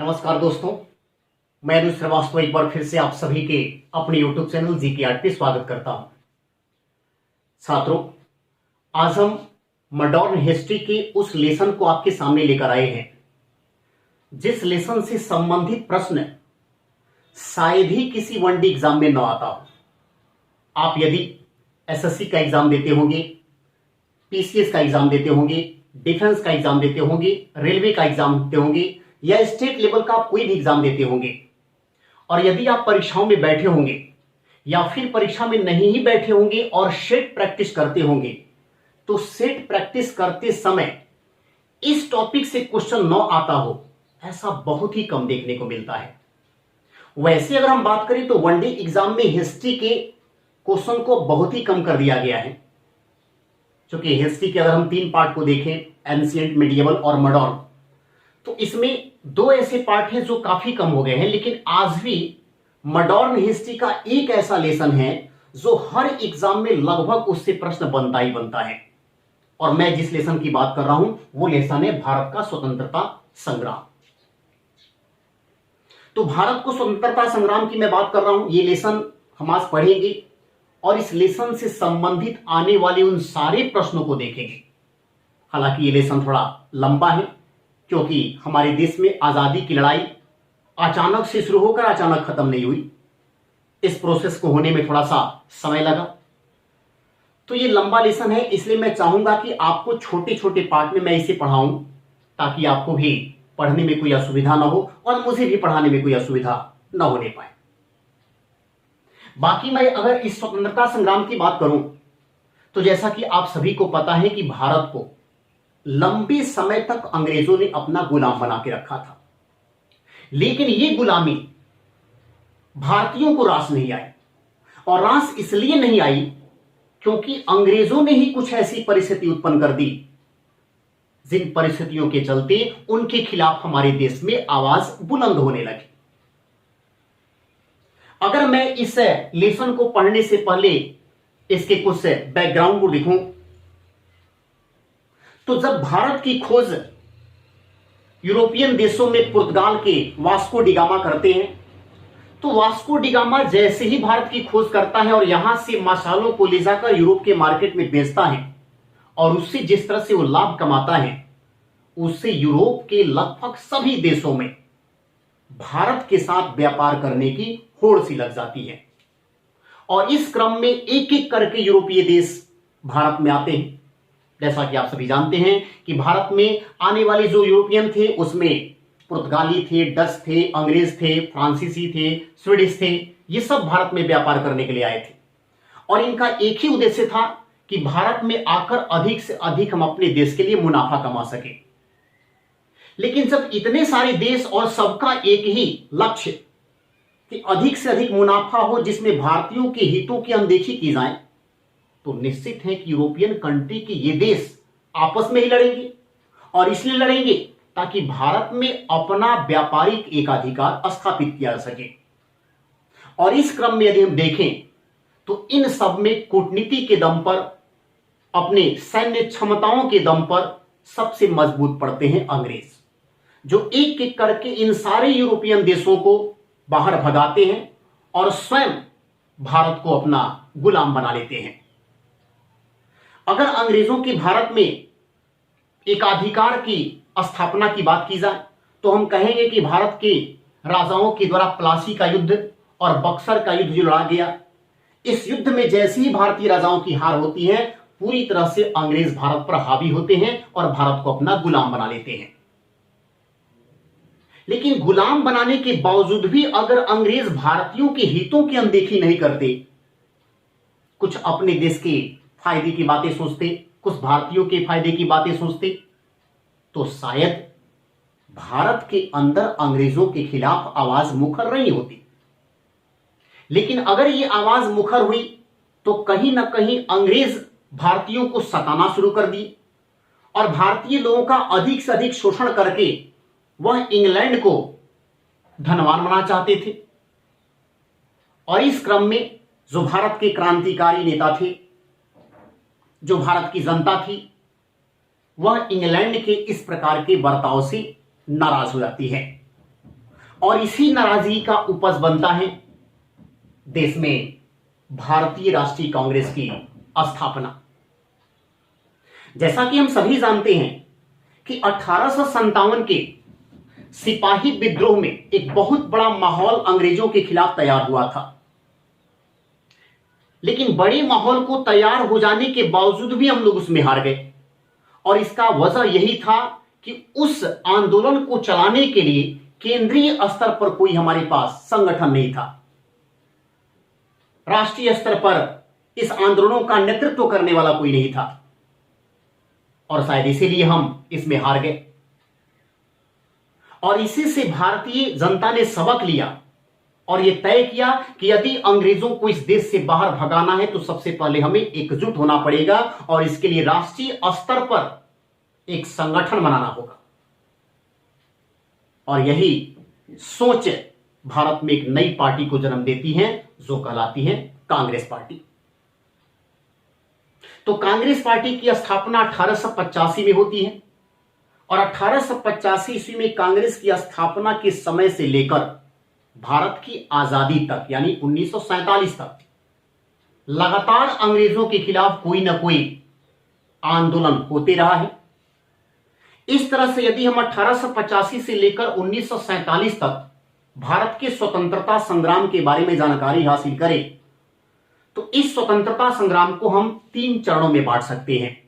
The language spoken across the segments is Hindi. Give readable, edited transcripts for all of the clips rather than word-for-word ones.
नमस्कार दोस्तों, मैं अनुज श्रीवास्तव एक बार फिर से आप सभी के अपने YouTube चैनल जीके आर्ट पे स्वागत करता हूं। छात्रों, आज हम मॉडर्न हिस्ट्री के उस लेसन को आपके सामने लेकर आए हैं जिस लेसन से संबंधित प्रश्न शायद ही किसी वनडे एग्जाम में न आता हो। आप यदि एसएससी का एग्जाम देते होंगे, पीसीएस का एग्जाम देते होंगे, डिफेंस का एग्जाम देते होंगे, रेलवे का एग्जाम देते होंगे या स्टेट लेवल का आप कोई भी एग्जाम देते होंगे, और यदि आप परीक्षाओं में बैठे होंगे या फिर परीक्षा में नहीं ही बैठे होंगे और सेट प्रैक्टिस करते होंगे, तो सेट प्रैक्टिस करते समय इस टॉपिक से क्वेश्चन न आता हो, ऐसा बहुत ही कम देखने को मिलता है। वैसे अगर हम बात करें तो वनडे एग्जाम में हिस्ट्री के क्वेश्चन को बहुत ही कम कर दिया गया है, क्योंकि हिस्ट्री के अगर हम 3 पार्ट को देखें, एंशिएंट, मिडिएवल और मॉडर्न, तो इसमें 2 ऐसे पार्ट हैं जो काफी कम हो गए हैं। लेकिन आज भी मॉडर्न हिस्ट्री का एक ऐसा लेसन है जो हर एग्जाम में लगभग उससे प्रश्न बनता ही बनता है, और मैं जिस लेसन की बात कर रहा हूं वो लेसन है भारत का स्वतंत्रता संग्राम। तो भारत को स्वतंत्रता संग्राम की मैं बात कर रहा हूं, ये लेसन हम आज पढ़ेंगे और इस लेसन से संबंधित आने वाले उन सारे प्रश्नों को देखेंगे। हालांकि ये लेसन थोड़ा लंबा है, क्योंकि हमारे देश में आजादी की लड़ाई अचानक से शुरू होकर अचानक खत्म नहीं हुई। इस प्रोसेस को होने में थोड़ा सा समय लगा, तो ये लंबा लेसन है। इसलिए मैं चाहूंगा कि आपको छोटे छोटे पार्ट में मैं इसे पढ़ाऊं, ताकि आपको भी पढ़ने में कोई असुविधा ना हो और मुझे भी पढ़ाने में कोई असुविधा ना होने पाए। बाकी मैं अगर इस स्वतंत्रता संग्राम की बात करूं, तो जैसा कि आप सभी को पता है कि भारत को लंबे समय तक अंग्रेजों ने अपना गुलाम बना के रखा था, लेकिन यह गुलामी भारतीयों को रास नहीं आई। और रास इसलिए नहीं आई क्योंकि अंग्रेजों ने ही कुछ ऐसी परिस्थिति उत्पन्न कर दी जिन परिस्थितियों के चलते उनके खिलाफ हमारे देश में आवाज बुलंद होने लगी। अगर मैं इस लेसन को पढ़ने से पहले इसके कुछ बैकग्राउंड को लिखूं, तो जब भारत की खोज यूरोपियन देशों में पुर्तगाल के वास्को डिगामा करते हैं, तो वास्को डिगामा जैसे ही भारत की खोज करता है और यहां से मसालों को ले जाकर यूरोप के मार्केट में बेचता है, और उससे जिस तरह से वो लाभ कमाता है, उससे यूरोप के लगभग सभी देशों में भारत के साथ व्यापार करने की होड़ सी लग जाती है। और इस क्रम में एक एक करके यूरोपीय देश भारत में आते हैं। जैसा कि आप सभी जानते हैं कि भारत में आने वाले जो यूरोपियन थे उसमें पुर्तगाली थे, डच थे, अंग्रेज थे, फ्रांसीसी थे, स्वीडिश थे। ये सब भारत में व्यापार करने के लिए आए थे, और इनका एक ही उद्देश्य था कि भारत में आकर अधिक से अधिक हम अपने देश के लिए मुनाफा कमा सके। लेकिन जब इतने सारे देश और सबका एक ही लक्ष्य कि अधिक से अधिक मुनाफा हो जिसमें भारतीयों के हितों की अनदेखी की जाए, तो निश्चित है कि यूरोपियन कंट्री के ये देश आपस में ही लड़ेंगे, और इसलिए लड़ेंगे ताकि भारत में अपना व्यापारिक एकाधिकार स्थापित किया जा सके। और इस क्रम में यदि हम देखें तो इन सब में कूटनीति के दम पर, अपने सैन्य क्षमताओं के दम पर सबसे मजबूत पड़ते हैं अंग्रेज, जो एक एक करके इन सारे यूरोपियन देशों को बाहर भगाते हैं और स्वयं भारत को अपना गुलाम बना लेते हैं। अगर अंग्रेजों के भारत में एकाधिकार की स्थापना की बात की जाए, तो हम कहेंगे कि भारत के राजाओं के द्वारा प्लासी का युद्ध और बक्सर का युद्ध जो लड़ा गया, इस युद्ध में जैसे ही भारतीय राजाओं की हार होती है, पूरी तरह से अंग्रेज भारत पर हावी होते हैं और भारत को अपना गुलाम बना लेते हैं। लेकिन गुलाम बनाने के बावजूद भी अगर अंग्रेज भारतीयों के हितों की अनदेखी नहीं करते, कुछ अपने देश के फायदे की बातें सोचते, कुछ भारतीयों के फायदे की बातें सोचते, तो शायद भारत के अंदर अंग्रेजों के खिलाफ आवाज मुखर नहीं होती। लेकिन अगर ये आवाज मुखर हुई तो कहीं ना कहीं अंग्रेज भारतीयों को सताना शुरू कर दी, और भारतीय लोगों का अधिक से अधिक शोषण करके वह इंग्लैंड को धनवान बनाना चाहते थे। और इस क्रम में जो भारत के क्रांतिकारी नेता थे, जो भारत की जनता थी, वह इंग्लैंड के इस प्रकार के बर्ताव से नाराज हो जाती है। और इसी नाराजगी का उपज बनता है देश में भारतीय राष्ट्रीय कांग्रेस की स्थापना। जैसा कि हम सभी जानते हैं कि 1857 के सिपाही विद्रोह में एक बहुत बड़ा माहौल अंग्रेजों के खिलाफ तैयार हुआ था, लेकिन बड़े माहौल को तैयार हो जाने के बावजूद भी हम लोग उसमें हार गए। और इसका वजह यही था कि उस आंदोलन को चलाने के लिए केंद्रीय स्तर पर कोई हमारे पास संगठन नहीं था। राष्ट्रीय स्तर पर इस आंदोलनों का नेतृत्व करने वाला कोई नहीं था, और शायद इसीलिए हम इसमें हार गए। और इसी से भारतीय जनता ने सबक लिया और यह तय किया कि यदि अंग्रेजों को इस देश से बाहर भगाना है तो सबसे पहले हमें एकजुट होना पड़ेगा, और इसके लिए राष्ट्रीय स्तर पर एक संगठन बनाना होगा। और यही सोच भारत में एक नई पार्टी को जन्म देती है जो कहलाती है कांग्रेस पार्टी। तो कांग्रेस पार्टी की स्थापना 1885 में होती है, और 1885 ईस्वी में कांग्रेस की स्थापना के समय से लेकर भारत की आजादी तक यानी 1947 तक लगातार अंग्रेजों के खिलाफ कोई ना कोई आंदोलन होते रहा है। इस तरह से यदि हम 1885 से लेकर 1947 तक भारत के स्वतंत्रता संग्राम के बारे में जानकारी हासिल करें तो इस स्वतंत्रता संग्राम को हम 3 चरणों में बांट सकते हैं।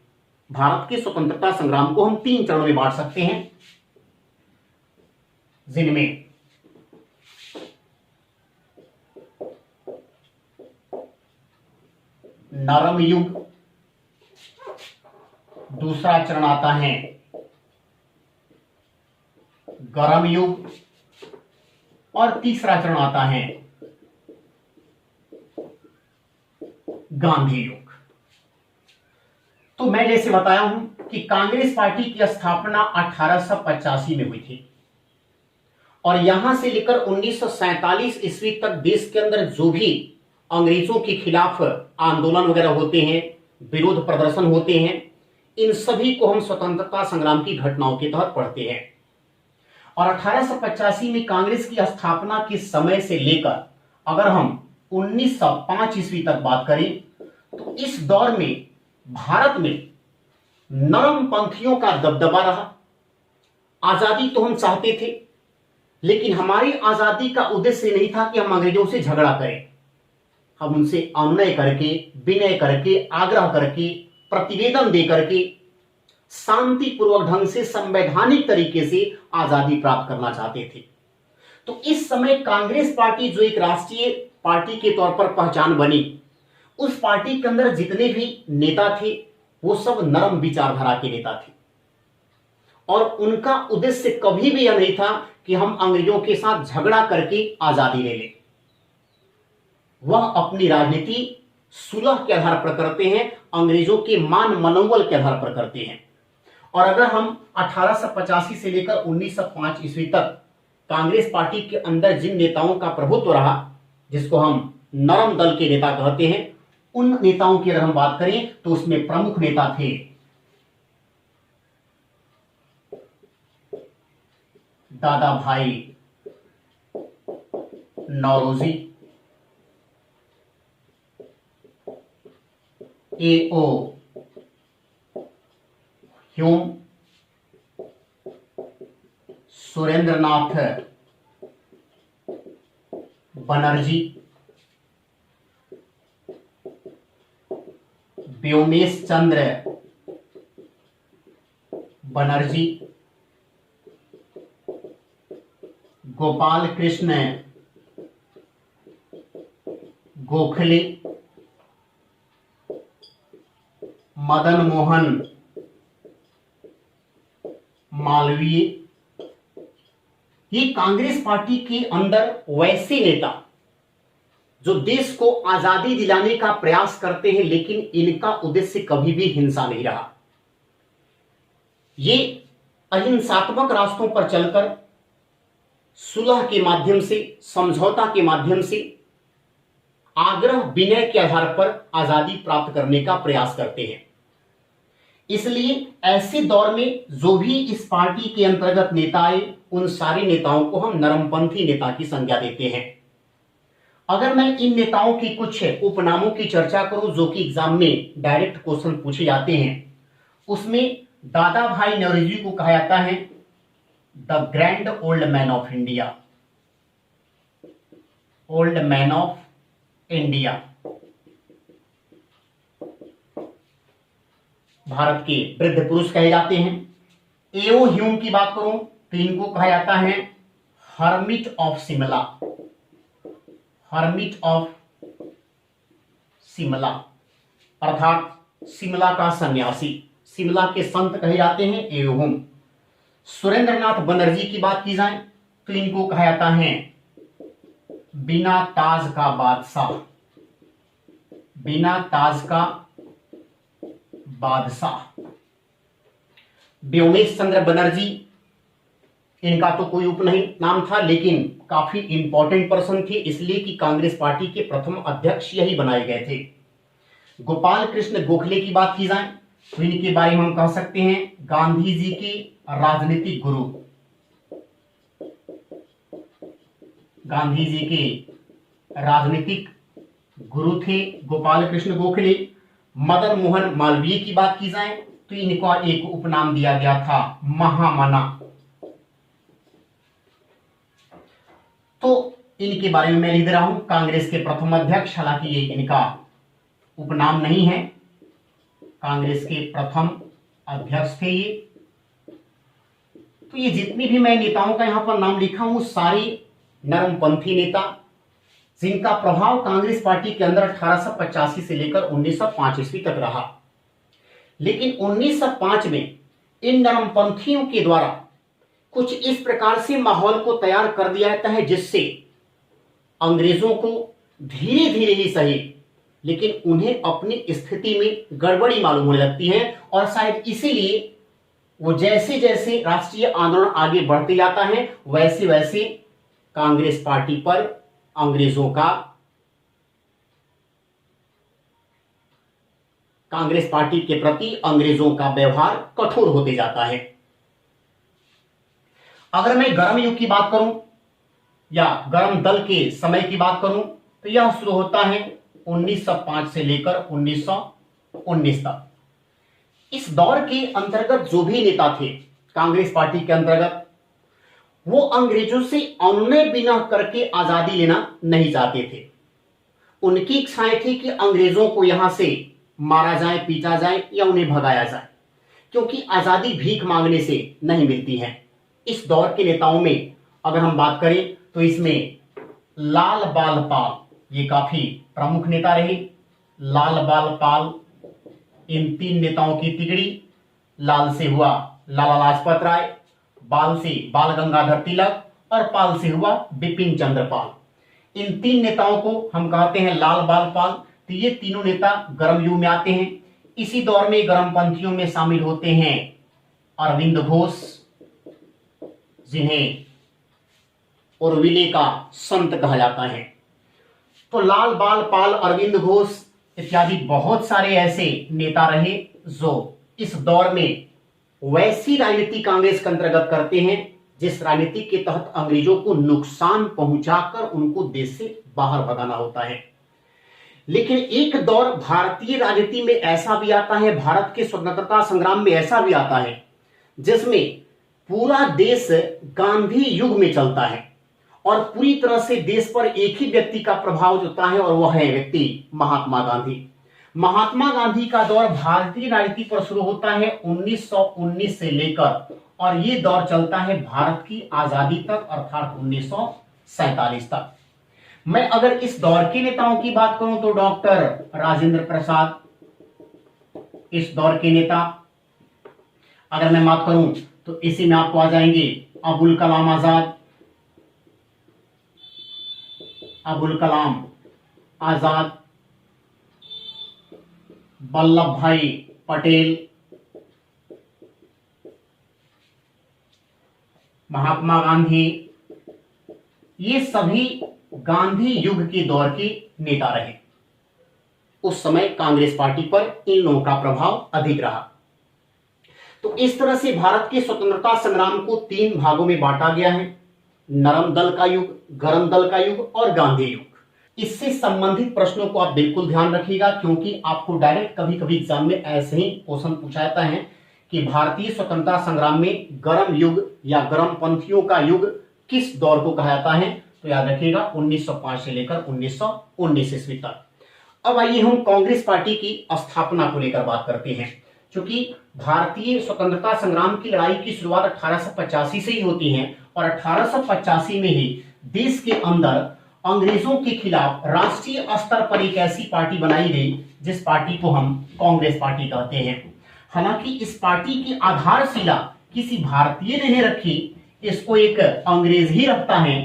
भारत के स्वतंत्रता संग्राम को हम 3 चरणों में बांट सकते हैं, जिनमें नरम युग, दूसरा चरण आता है गरम युग, और तीसरा चरण आता है गांधी युग। तो मैं जैसे बताया हूं कि कांग्रेस पार्टी की स्थापना 1885 में हुई थी, और यहां से लेकर 1947 ईस्वी तक देश के अंदर जो भी अंग्रेजों के खिलाफ आंदोलन वगैरह होते हैं, विरोध प्रदर्शन होते हैं, इन सभी को हम स्वतंत्रता संग्राम की घटनाओं के तहत पढ़ते हैं। और 1885 में कांग्रेस की स्थापना के समय से लेकर अगर हम 1905 ईस्वी तक बात करें तो इस दौर में भारत में नरम पंथियों का दबदबा रहा। आजादी तो हम चाहते थे, लेकिन हमारी आजादी का उद्देश्य नहीं था कि हम अंग्रेजों से झगड़ा करें। हम उनसे अनुनय करके, विनय करके, आग्रह करके, प्रतिवेदन दे करके शांतिपूर्वक ढंग से, संवैधानिक तरीके से आजादी प्राप्त करना चाहते थे। तो इस समय कांग्रेस पार्टी जो एक राष्ट्रीय पार्टी के तौर पर पहचान बनी, उस पार्टी के अंदर जितने भी नेता थे वो सब नरम विचारधारा के नेता थे, और उनका उद्देश्य कभी भी यह नहीं था कि हम अंग्रेजों के साथ झगड़ा करके आजादी ले लें। वह अपनी राजनीति सुलह के आधार पर करते हैं, अंग्रेजों के मान मनोबल के आधार पर करते हैं। और अगर हम 1885 से लेकर 1905 ईस्वी तक कांग्रेस पार्टी के अंदर जिन नेताओं का प्रभुत्व रहा, जिसको हम नरम दल के नेता कहते हैं, उन नेताओं की अगर हम बात करें तो उसमें प्रमुख नेता थे दादा भाई नौरोजी, A.O. ह्यूम, सुरेंद्रनाथ बनर्जी, व्योमेश चंद्र बनर्जी, गोपाल कृष्ण गोखले, मदन मोहन मालवीय। ये कांग्रेस पार्टी के अंदर वैसे नेता जो देश को आजादी दिलाने का प्रयास करते हैं, लेकिन इनका उद्देश्य कभी भी हिंसा नहीं रहा। ये अहिंसात्मक रास्तों पर चलकर सुलह के माध्यम से, समझौता के माध्यम से, आग्रह विनय के आधार पर आजादी प्राप्त करने का प्रयास करते हैं। इसलिए ऐसे दौर में जो भी इस पार्टी के अंतर्गत नेता आए, उन सारे नेताओं को हम नरमपंथी नेता की संज्ञा देते हैं। अगर मैं इन नेताओं की कुछ उपनामों की चर्चा करूं जो कि एग्जाम में डायरेक्ट क्वेश्चन पूछे जाते हैं, उसमें दादा भाई नौरोजी को कहा जाता है the grand old man of India, old man of India. Bharat के वृद्ध पुरुष कहे जाते हैं। एओ ह्यूम की बात करूं तो इनको कहा जाता है hermit of Shimla, hermit of Shimla अर्थात शिमला का सन्यासी, शिमला के संत कहे जाते हैं एओ ह्यूम। सुरेंद्रनाथ बनर्जी की बात की जाए तो इनको कहा जाता है बिना ताज का बादशाह, बिना ताज का बादशाह। व्योमेश चंद्र बनर्जी, इनका तो कोई उपनाम नाम था लेकिन काफी इंपॉर्टेंट पर्सन थे, इसलिए कि कांग्रेस पार्टी के प्रथम अध्यक्ष यही बनाए गए थे। गोपाल कृष्ण गोखले की बात की जाए तो इनके बारे में हम कह सकते हैं गांधी जी के राजनीतिक गुरु, गांधी जी के राजनीतिक गुरु थे गोपाल कृष्ण गोखले। मदन मोहन मालवीय की बात की जाए तो इनको एक उपनाम दिया गया था महामना। तो इनके बारे में मैं लिख रहा हूं कांग्रेस के प्रथम अध्यक्ष, हालांकि ये इनका उपनाम नहीं है, कांग्रेस के प्रथम अध्यक्ष थे ये। तो ये जितनी भी मैं नेताओं का यहां पर नाम लिखा हूं सारे नरमपंथी नेता जिनका प्रभाव कांग्रेस पार्टी के अंदर 1885 से लेकर 1905 ईस्वी तक रहा। लेकिन 1905 में इन नरमपंथियों के द्वारा कुछ इस प्रकार से माहौल को तैयार कर दिया जाता है जिससे अंग्रेजों को धीरे धीरे ही सही लेकिन उन्हें अपनी स्थिति में गड़बड़ी मालूम होने लगती है, और शायद इसीलिए वो जैसे जैसे राष्ट्रीय आंदोलन आगे बढ़ते जाता है वैसे वैसे कांग्रेस पार्टी पर अंग्रेजों का, कांग्रेस पार्टी के प्रति अंग्रेजों का व्यवहार कठोर होते जाता है। अगर मैं गर्म युग की बात करूं या गर्म दल के समय की बात करूं तो यह शुरू होता है 1905 से लेकर 1919 तक। इस दौर के अंतर्गत जो भी नेता थे कांग्रेस पार्टी के अंतर्गत, वो अंग्रेजों से अनुनय बिना करके आजादी लेना नहीं चाहते थे। उनकी इच्छाएं थी कि अंग्रेजों को यहां से मारा जाए, पीटा जाए या उन्हें भगाया जाए, क्योंकि आजादी भीख मांगने से नहीं मिलती है। इस दौर के नेताओं में अगर हम बात करें तो इसमें लाल बाल पाल ये काफी प्रमुख नेता रहे। लाल बाल पाल, इन तीन नेताओं की तिगड़ी, लाल से हुआ लाला लाजपत राय, बाल से बाल गंगाधर तिलक और पाल से हुआ बिपिन चंद्र पाल। इन तीन नेताओं को हम कहते हैं लाल बाल पाल। तो ये तीनों नेता गर्म युग में आते हैं। इसी दौर में गर्मपंथियों में शामिल होते हैं अरविंद घोष, जिन्हें उर्विले का संत कहा जाता है। तो लाल बाल पाल, अरविंद घोष इत्यादि बहुत सारे ऐसे नेता रहे जो इस दौर में वैसी राजनीति कांग्रेस के अंतर्गत करते हैं जिस राजनीति के तहत अंग्रेजों को नुकसान पहुंचाकर उनको देश से बाहर भगाना होता है। लेकिन एक दौर भारतीय राजनीति में ऐसा भी आता है, भारत के स्वतंत्रता संग्राम में ऐसा भी आता है जिसमें पूरा देश गांधी युग में चलता है और पूरी तरह से देश पर एक ही व्यक्ति का प्रभाव होता है और वह है व्यक्ति महात्मा गांधी। महात्मा गांधी का दौर भारतीय राजनीति पर शुरू होता है 1919 से लेकर, और ये दौर चलता है भारत की आजादी तक अर्थात 1947 तक। मैं अगर इस दौर के नेताओं की बात करूं तो डॉक्टर राजेंद्र प्रसाद इस दौर के नेता। अगर मैं बात करूं तो इसी में आपको आ जाएंगे अबुल कलाम आजाद, अबुल कलाम आजाद, वल्लभ भाई पटेल, महात्मा गांधी। ये सभी गांधी युग के दौर के नेता रहे। उस समय कांग्रेस पार्टी पर इन लोगों का प्रभाव अधिक रहा। तो इस तरह से भारत के स्वतंत्रता संग्राम को 3 भागों में बांटा गया है, नरम दल का युग, गरम दल का युग और गांधी युग। इससे संबंधित प्रश्नों को आप बिल्कुल ध्यान रखिएगा, क्योंकि आपको डायरेक्ट कभी कभी एग्जाम में ऐसे ही क्वेश्चन पूछा जाता है कि भारतीय स्वतंत्रता संग्राम में गरम युग या गरम पंथियों का युग किस दौर को कहा जाता है। तो याद रखिएगा 1905 से लेकर 1919 ईस्वी तक। अब आइए हम कांग्रेस पार्टी की स्थापना को लेकर बात करते हैं। क्योंकि भारतीय स्वतंत्रता संग्राम की लड़ाई की शुरुआत 1885 से ही होती है और 1885 में ही देश के अंदर अंग्रेजों के खिलाफ राष्ट्रीय स्तर पर एक ऐसी पार्टी बनाई गई जिस पार्टी को हम कांग्रेस पार्टी कहते हैं। हालांकि इस पार्टी की आधारशिला किसी भारतीय ने नहीं रखी, इसको एक अंग्रेज ही रखता है।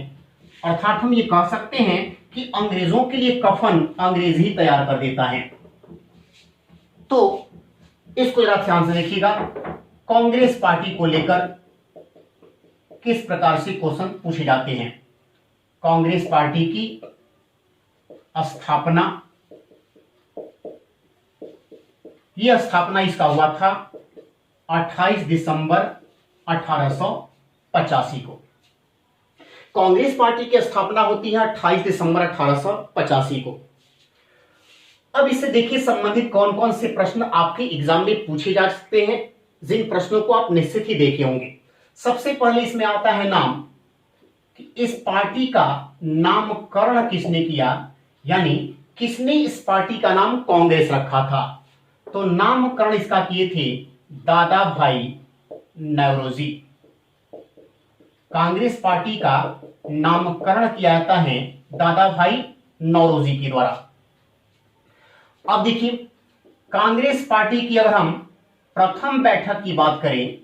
अर्थात हम ये कह सकते हैं कि अंग्रेजों के लिए कफन अंग्रेज ही तैयार कर देता है। तो इसको जरा ध्यान से देखिएगा, कांग्रेस पार्टी को लेकर किस प्रकार से क्वेश्चन पूछे जाते हैं। कांग्रेस पार्टी की स्थापना, यह स्थापना इसका हुआ था 28 दिसंबर 1885 को। कांग्रेस पार्टी की स्थापना होती है 28 दिसंबर 1885 को। अब इससे देखिए संबंधित कौन कौन से प्रश्न आपके एग्जाम में पूछे जा सकते हैं, जिन प्रश्नों को आप निश्चित ही देखे होंगे। सबसे पहले इसमें आता है नाम, कि इस पार्टी का नामकरण किसने किया, यानी किसने इस पार्टी का नाम कांग्रेस रखा था। तो नामकरण इसका किए थे दादा भाई नौरोजी। कांग्रेस पार्टी का नामकरण किया जाता है दादा भाई नौरोजी के द्वारा। अब देखिए कांग्रेस पार्टी की अगर हम प्रथम बैठक की बात करें,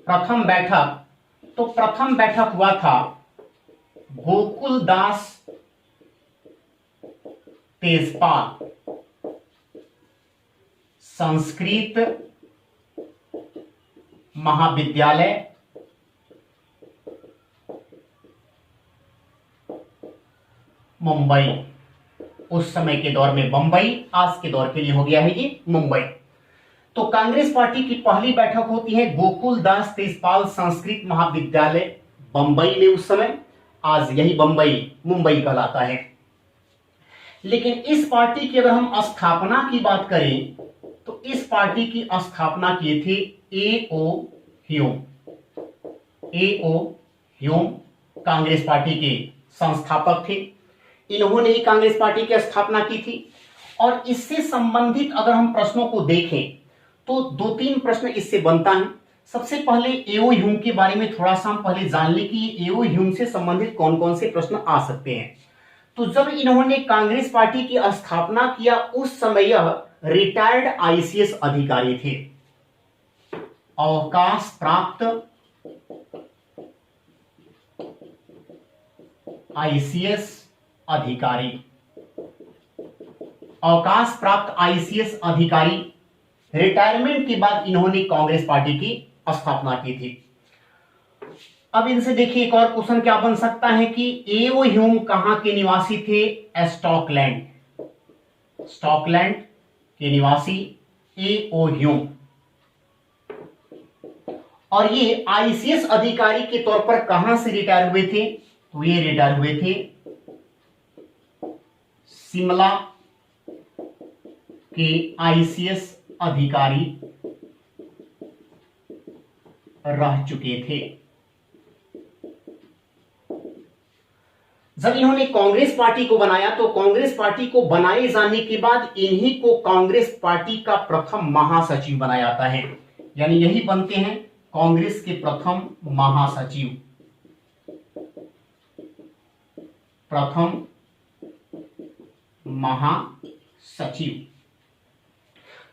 प्रथम बैठक, तो प्रथम बैठक हुआ था गोकुलदास तेजपाल संस्कृत महाविद्यालय, मुंबई। उस समय के दौर में बंबई, आज के दौर के लिए हो गया है ये मुंबई। तो कांग्रेस पार्टी की पहली बैठक होती है गोकुलदास तेजपाल संस्कृत महाविद्यालय बंबई में उस समय, आज यही बंबई मुंबई कहलाता है। लेकिन इस पार्टी की अगर हम स्थापना की बात करें तो इस पार्टी की स्थापना किए थे A.O.. Hume. A.O.. Hume Congress party के संस्थापक थे। इन्होंने ही कांग्रेस पार्टी की स्थापना की थी। और इससे संबंधित अगर हम प्रश्नों को देखें तो 2-3 प्रश्न इससे बनता है। सबसे पहले ए.ओ. ह्यूम के बारे में थोड़ा सा हम पहले जान लें कि ए.ओ. ह्यूम से संबंधित कौन कौन से प्रश्न आ सकते हैं। तो जब इन्होंने कांग्रेस पार्टी की स्थापना किया उस समय यह रिटायर्ड आईसीएस अधिकारी थे, अवकाश प्राप्त आईसीएस अधिकारी, अवकाश प्राप्त आईसीएस अधिकारी। रिटायरमेंट के बाद इन्होंने कांग्रेस पार्टी की स्थापना की थी। अब इनसे देखिए एक और क्वेश्चन क्या बन सकता है कि ए.ओ. ह्यूम कहां के निवासी थे? स्टॉकलैंड, स्टॉकलैंड के निवासी ए.ओ. ह्यूम। और ये आईसीएस अधिकारी के तौर पर कहां से रिटायर हुए थे? तो ये रिटायर हुए थे शिमला के आईसीएस अधिकारी रह चुके थे। जब इन्होंने कांग्रेस पार्टी को बनाया तो कांग्रेस पार्टी को बनाए जाने के बाद इन्हीं को कांग्रेस पार्टी का प्रथम महासचिव बनाया जाता है, यानी यही बनते हैं कांग्रेस के प्रथम महासचिव। प्रथम महासचिव।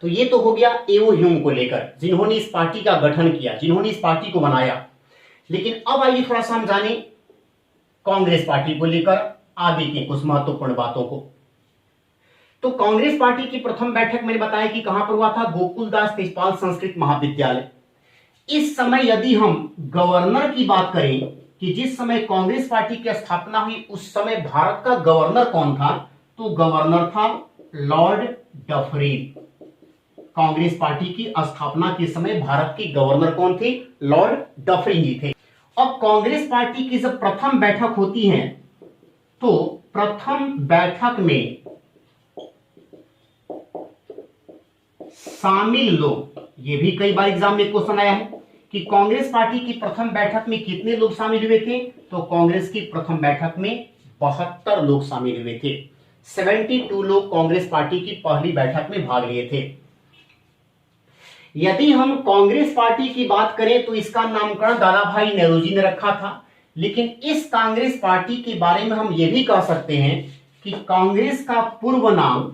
तो ये तो हो गया ए.ओ. ह्यूम को लेकर, जिन्होंने इस पार्टी का गठन किया, जिन्होंने इस पार्टी को बनाया। लेकिन अब आइए थोड़ा सा हम जाने कांग्रेस पार्टी को लेकर आगे की कुछ महत्वपूर्ण बातों को। तो कांग्रेस पार्टी की प्रथम बैठक मैंने बताया कि कहां पर हुआ था? गोकुलदास तेजपाल संस्कृत महाविद्यालय। इस समय यदि हम गवर्नर की बात करें कि जिस समय कांग्रेस पार्टी की स्थापना हुई उस समय भारत का गवर्नर कौन था? तो गवर्नर था लॉर्ड डफरिन। कांग्रेस पार्टी की स्थापना के समय भारत के गवर्नर कौन थे? लॉर्ड डफरिन जी थे। अब कांग्रेस पार्टी की जब प्रथम बैठक होती है तो प्रथम बैठक में शामिल लोग, ये भी कई बार एग्जाम में क्वेश्चन आया है कि कांग्रेस पार्टी की प्रथम बैठक में कितने लोग शामिल हुए थे? तो कांग्रेस की प्रथम बैठक में 72 लोग शामिल हुए थे। 72 लोग कांग्रेस पार्टी की पहली बैठक में भाग लिए थे। यदि हम कांग्रेस पार्टी की बात करें तो इसका नामकरण दादा भाई नेहरू जी ने रखा था, लेकिन इस कांग्रेस पार्टी के बारे में हम यह भी कह सकते हैं कि कांग्रेस का पूर्व नाम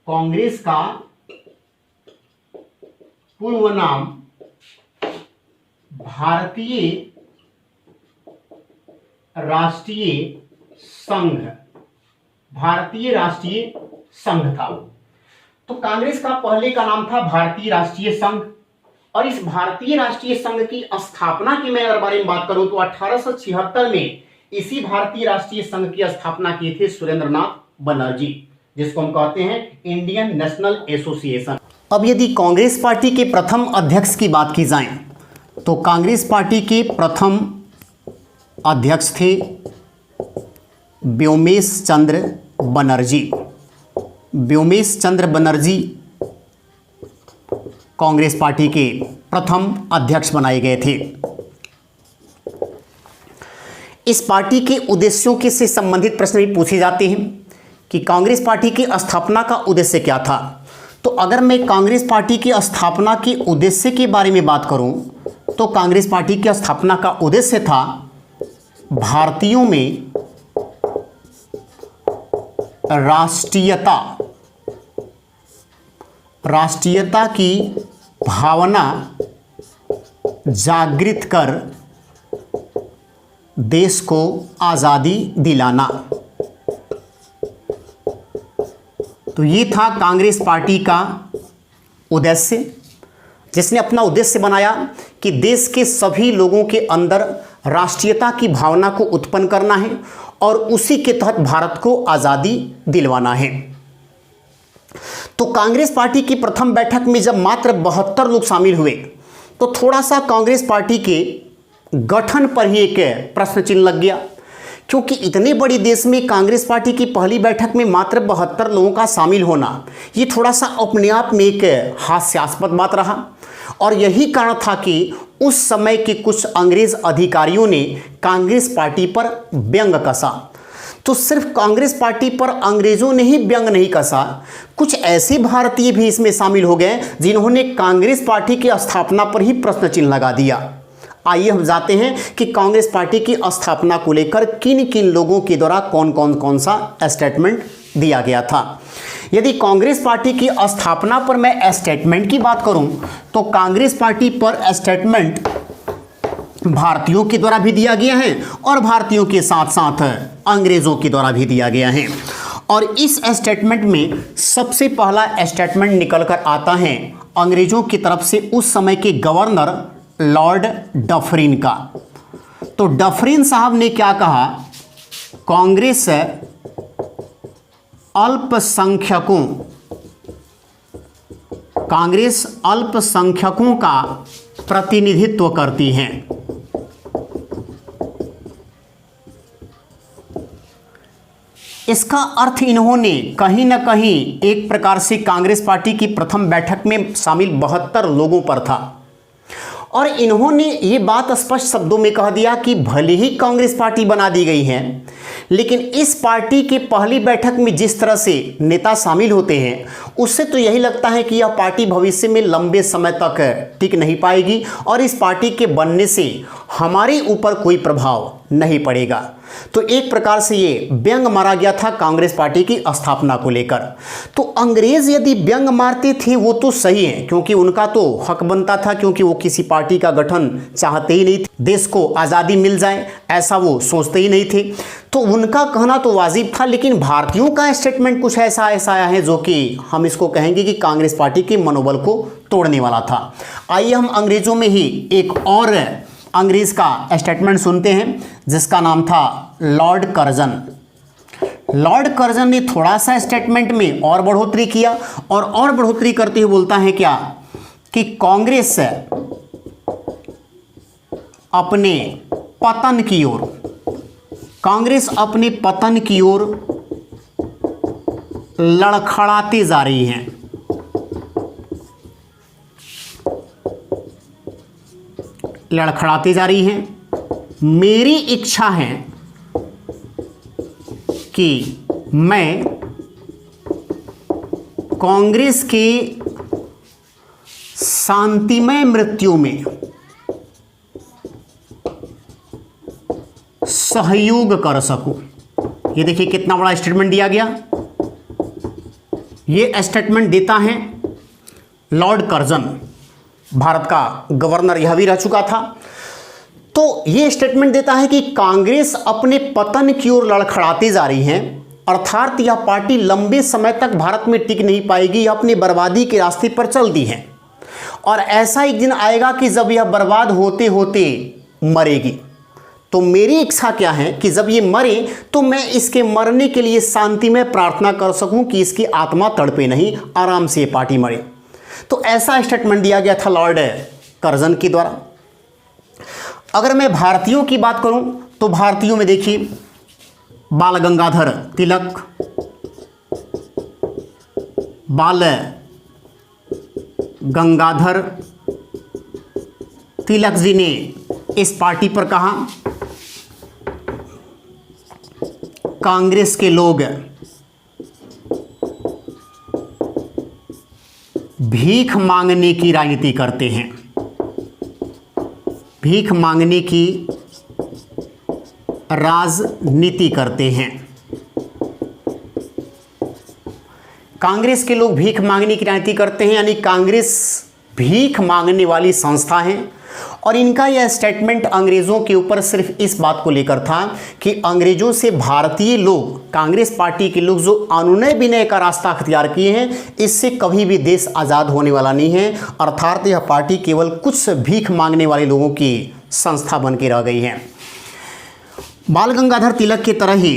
भारतीय राष्ट्रीय संघ था। तो कांग्रेस का पहले का नाम था भारतीय राष्ट्रीय संघ, और इस भारतीय राष्ट्रीय संघ की स्थापना की मैं अगर बारे में बात करूं तो 1876 में इसी भारतीय राष्ट्रीय संघ की स्थापना की थी सुरेंद्रनाथ बनर्जी, जिसको हम कहते हैं इंडियन नेशनल एसोसिएशन। अब यदि कांग्रेस पार्टी के प्रथम अध्यक्ष की बात की जाए तो कांग्रेस पार्टी के प्रथम अध्यक्ष थे व्योमेश चंद्र बनर्जी। व्योमेश चंद्र बनर्जी कांग्रेस पार्टी के प्रथम अध्यक्ष बनाए गए थे। इस पार्टी के उद्देश्यों के से संबंधित प्रश्न भी पूछे जाते हैं कि कांग्रेस पार्टी की स्थापना का उद्देश्य क्या था। तो अगर मैं कांग्रेस पार्टी की स्थापना के उद्देश्य के बारे में बात करूं तो कांग्रेस पार्टी की स्थापना का उद्देश्य था भारतीयों में राष्ट्रीयता की भावना जागृत कर देश को आज़ादी दिलाना। तो ये था कांग्रेस पार्टी का उद्देश्य, जिसने अपना उद्देश्य बनाया कि देश के सभी लोगों के अंदर राष्ट्रीयता की भावना को उत्पन्न करना है और उसी के तहत भारत को आज़ादी दिलवाना है। तो कांग्रेस पार्टी की प्रथम बैठक में जब मात्र 72 लोग शामिल हुए तो थोड़ा सा कांग्रेस पार्टी के गठन पर ही एक प्रश्न चिन्ह लग गया, क्योंकि इतने बड़े देश में कांग्रेस पार्टी की पहली बैठक में मात्र 72 लोगों का शामिल होना ये थोड़ा सा अपने आप में एक हास्यास्पद बात रहा। और यही कारण था कि उस समय के कुछ अंग्रेज अधिकारियों ने कांग्रेस पार्टी पर व्यंग कसा। तो सिर्फ कांग्रेस पार्टी पर अंग्रेजों ने ही व्यंग नहीं कसा, कुछ ऐसे भारतीय भी इसमें शामिल हो गए जिन्होंने कांग्रेस पार्टी की स्थापना पर ही प्रश्न चिन्ह लगा दिया। आइए हम जानते हैं कि कांग्रेस पार्टी की स्थापना को लेकर किन किन लोगों के द्वारा कौन सा स्टेटमेंट दिया गया था। यदि कांग्रेस पार्टी की स्थापना पर मैं स्टेटमेंट की बात करूं तो कांग्रेस पार्टी पर स्टेटमेंट भारतीयों के द्वारा भी दिया गया है और भारतीयों के साथ साथ अंग्रेजों के द्वारा भी दिया गया है। और इस स्टेटमेंट में सबसे पहला स्टेटमेंट निकल कर आता है अंग्रेजों की तरफ से उस समय के गवर्नर लॉर्ड डफरिन का। तो डफरिन साहब ने क्या कहा, कांग्रेस अल्पसंख्यकों का प्रतिनिधित्व करती है। इसका अर्थ इन्होंने कहीं ना कहीं एक प्रकार से कांग्रेस पार्टी की प्रथम बैठक में शामिल 72 लोगों पर था और इन्होंने ये बात स्पष्ट शब्दों में कह दिया कि भले ही कांग्रेस पार्टी बना दी गई है, लेकिन इस पार्टी के पहली बैठक में जिस तरह से नेता शामिल होते हैं उससे तो यही लगता है कि यह पार्टी भविष्य में लंबे समय तक टिक नहीं पाएगी और इस पार्टी के बनने से हमारे ऊपर कोई प्रभाव नहीं पड़ेगा। तो एक प्रकार से ये व्यंग मारा गया था कांग्रेस पार्टी की स्थापना को लेकर। तो अंग्रेज यदि व्यंग मारते थे वो तो सही है, क्योंकि उनका तो हक बनता था, क्योंकि वो किसी पार्टी का गठन चाहते ही नहीं थे, देश को आज़ादी मिल जाए ऐसा वो सोचते ही नहीं थे। तो उनका कहना तो वाजिब था, लेकिन भारतीयों का स्टेटमेंट कुछ ऐसा आया है जो कि हम इसको कहेंगे कि कांग्रेस पार्टी के मनोबल को तोड़ने वाला था। आइए हम अंग्रेजों में ही एक और अंग्रेज का स्टेटमेंट सुनते हैं जिसका नाम था लॉर्ड कर्जन। लॉर्ड कर्जन ने थोड़ा सा स्टेटमेंट में और बढ़ोतरी किया और बढ़ोतरी करते हुए बोलता है क्या कि कांग्रेस अपने पतन की ओर, कांग्रेस अपने पतन की ओर लड़खड़ाती जा रही है। लड़खड़ाती जा रही है। मेरी इच्छा है कि मैं कांग्रेस के शांतिमय मृत्यु में सहयोग कर सकूं। ये देखिए कितना बड़ा स्टेटमेंट दिया गया। ये स्टेटमेंट देता है लॉर्ड कर्जन, भारत का गवर्नर यह भी रह चुका था। तो ये स्टेटमेंट देता है कि कांग्रेस अपने पतन की ओर लड़खड़ाती जा रही है, अर्थात यह पार्टी लंबे समय तक भारत में टिक नहीं पाएगी, यह अपनी बर्बादी के रास्ते पर चल दी है और ऐसा एक दिन आएगा कि जब यह बर्बाद होते होते मरेगी। तो मेरी इच्छा क्या है कि जब ये मरे तो मैं इसके मरने के लिए शांति में प्रार्थना कर सकूं कि इसकी आत्मा तड़पे नहीं, आराम से ये पार्टी मरे। तो ऐसा स्टेटमेंट दिया गया था लॉर्ड कर्जन के द्वारा। अगर मैं भारतीयों की बात करूं तो भारतीयों में देखिए बाल गंगाधर तिलक, बाल गंगाधर तिलक जी ने इस पार्टी पर कहा कांग्रेस के लोग भीख मांगने की राजनीति करते हैं, भीख मांगने की राजनीति करते हैं। कांग्रेस के लोग भीख मांगने की राजनीति करते हैं, यानी कांग्रेस भीख मांगने वाली संस्था है। और इनका यह स्टेटमेंट अंग्रेज़ों के ऊपर सिर्फ इस बात को लेकर था कि अंग्रेज़ों से भारतीय लोग, कांग्रेस पार्टी के लोग जो अनुनय विनय का रास्ता अख्तियार किए हैं, इससे कभी भी देश आज़ाद होने वाला नहीं है। अर्थात यह पार्टी केवल कुछ भीख मांगने वाले लोगों की संस्था बन के रह गई है। बाल गंगाधर तिलक की तरह ही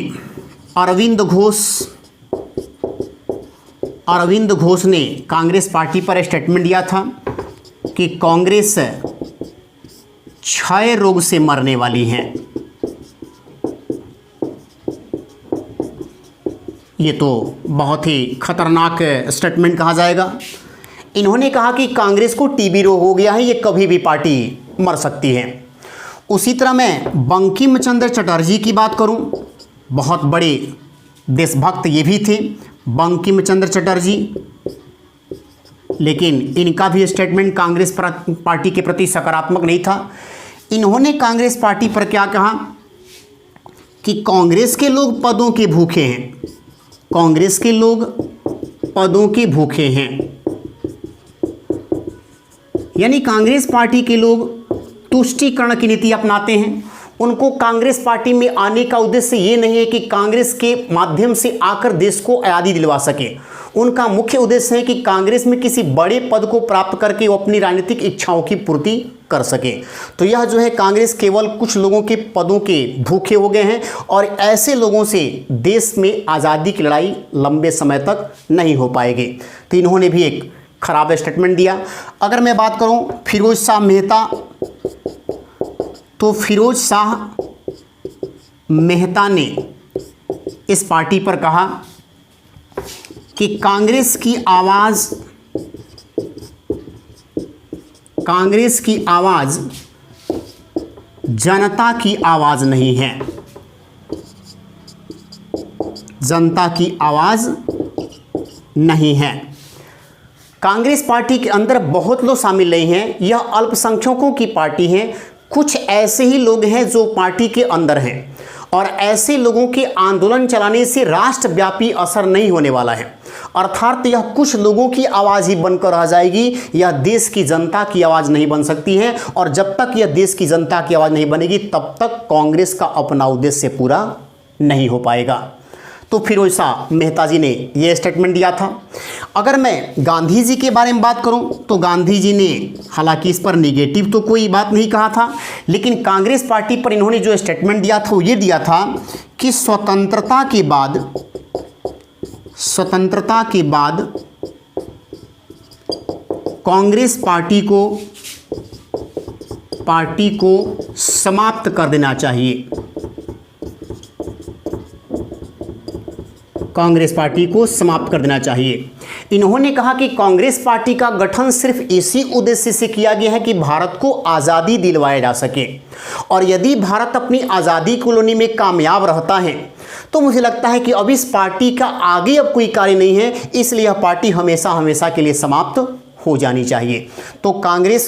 अरविंद घोष ने कांग्रेस पार्टी पर स्टेटमेंट दिया था कि कांग्रेस क्षय रोग से मरने वाली है। ये तो बहुत ही खतरनाक स्टेटमेंट कहा जाएगा। इन्होंने कहा कि कांग्रेस को टीबी रोग हो गया है, ये कभी भी पार्टी मर सकती है। उसी तरह मैं बंकिम चंद्र चटर्जी की बात करूं, बहुत बड़े देशभक्त ये भी थे बंकिम चंद्र चटर्जी, लेकिन इनका भी स्टेटमेंट कांग्रेस पार्टी के प्रति सकारात्मक नहीं था। इन्होंने कांग्रेस पार्टी पर क्या कहा कि कांग्रेस के लोग पदों के भूखे हैं, कांग्रेस के लोग पदों के भूखे हैं, यानी कांग्रेस पार्टी के लोग तुष्टीकरण की नीति अपनाते हैं। उनको कांग्रेस पार्टी में आने का उद्देश्य ये नहीं है कि कांग्रेस के माध्यम से आकर देश को आज़ादी दिलवा सके। उनका मुख्य उद्देश्य है कि कांग्रेस में किसी बड़े पद को प्राप्त करके वो अपनी राजनीतिक इच्छाओं की पूर्ति कर सके। तो यह जो है कांग्रेस केवल कुछ लोगों के पदों के भूखे हो गए हैं और ऐसे लोगों से देश में आज़ादी की लड़ाई लंबे समय तक नहीं हो पाएगी। तो इन्होंने भी एक खराब स्टेटमेंट दिया। अगर मैं बात करूं फिरोज शाह मेहता, तो फिरोज शाह मेहता ने इस पार्टी पर कहा कि कांग्रेस की आवाज़ जनता की आवाज़ नहीं है, जनता की आवाज़ नहीं है। कांग्रेस पार्टी के अंदर बहुत लोग शामिल नहीं हैं, यह अल्पसंख्यकों की पार्टी है। कुछ ऐसे ही लोग हैं जो पार्टी के अंदर हैं और ऐसे लोगों के आंदोलन चलाने से राष्ट्रव्यापी असर नहीं होने वाला है। अर्थात यह कुछ लोगों की आवाज़ ही बनकर रह जाएगी, यह देश की जनता की आवाज़ नहीं बन सकती है। और जब तक यह देश की जनता की आवाज़ नहीं बनेगी तब तक कांग्रेस का अपना उद्देश्य पूरा नहीं हो पाएगा। तो फिरोज शाह मेहता जी ने यह स्टेटमेंट दिया था। अगर मैं गांधी जी के बारे में बात करूं तो गांधी जी ने हालांकि इस पर निगेटिव तो कोई बात नहीं कहा था, लेकिन कांग्रेस पार्टी पर इन्होंने जो स्टेटमेंट दिया था वो ये दिया था कि स्वतंत्रता के बाद स्वतंत्रता के बाद कांग्रेस पार्टी को समाप्त कर देना चाहिए। कांग्रेस पार्टी को समाप्त कर देना चाहिए। इन्होंने कहा कि कांग्रेस पार्टी का गठन सिर्फ इसी उद्देश्य से किया गया है कि भारत को आज़ादी दिलवाया जा सके, और यदि भारत अपनी आज़ादी कॉलोनी में कामयाब रहता है तो मुझे लगता है कि अब इस पार्टी का आगे अब कोई कार्य नहीं है, इसलिए यह पार्टी हमेशा हमेशा के लिए समाप्त हो जानी चाहिए। तो कांग्रेस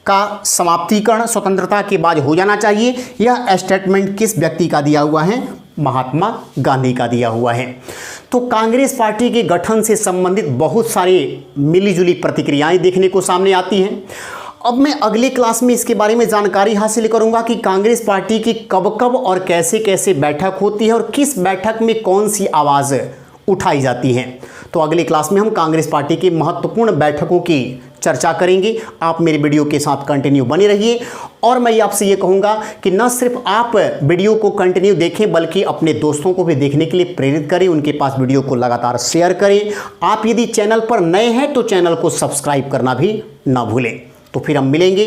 का समाप्तिकरण स्वतंत्रता के बाद हो जाना चाहिए। यह स्टेटमेंट किस व्यक्ति का दिया हुआ है? महात्मा गांधी का दिया हुआ है। तो कांग्रेस पार्टी के गठन से संबंधित बहुत सारे मिलीजुली प्रतिक्रियाएं देखने को सामने आती हैं। अब मैं अगले क्लास में इसके बारे में जानकारी हासिल करूंगा कि कांग्रेस पार्टी की कब कब और कैसे कैसे बैठक होती है और किस बैठक में कौन सी आवाज़ उठाई जाती हैं। तो अगले क्लास में हम कांग्रेस पार्टी की महत्वपूर्ण बैठकों की चर्चा करेंगे। आप मेरे वीडियो के साथ कंटिन्यू बने रहिए, और मैं आपसे ये कहूँगा कि न सिर्फ आप वीडियो को कंटिन्यू देखें बल्कि अपने दोस्तों को भी देखने के लिए प्रेरित करें, उनके पास वीडियो को लगातार शेयर करें। आप यदि चैनल पर नए हैं तो चैनल को सब्सक्राइब करना भी ना भूलें। तो फिर हम मिलेंगे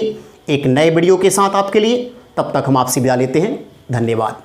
एक नए वीडियो के साथ आपके लिए। तब तक हम आपसे विदा लेते हैं। धन्यवाद।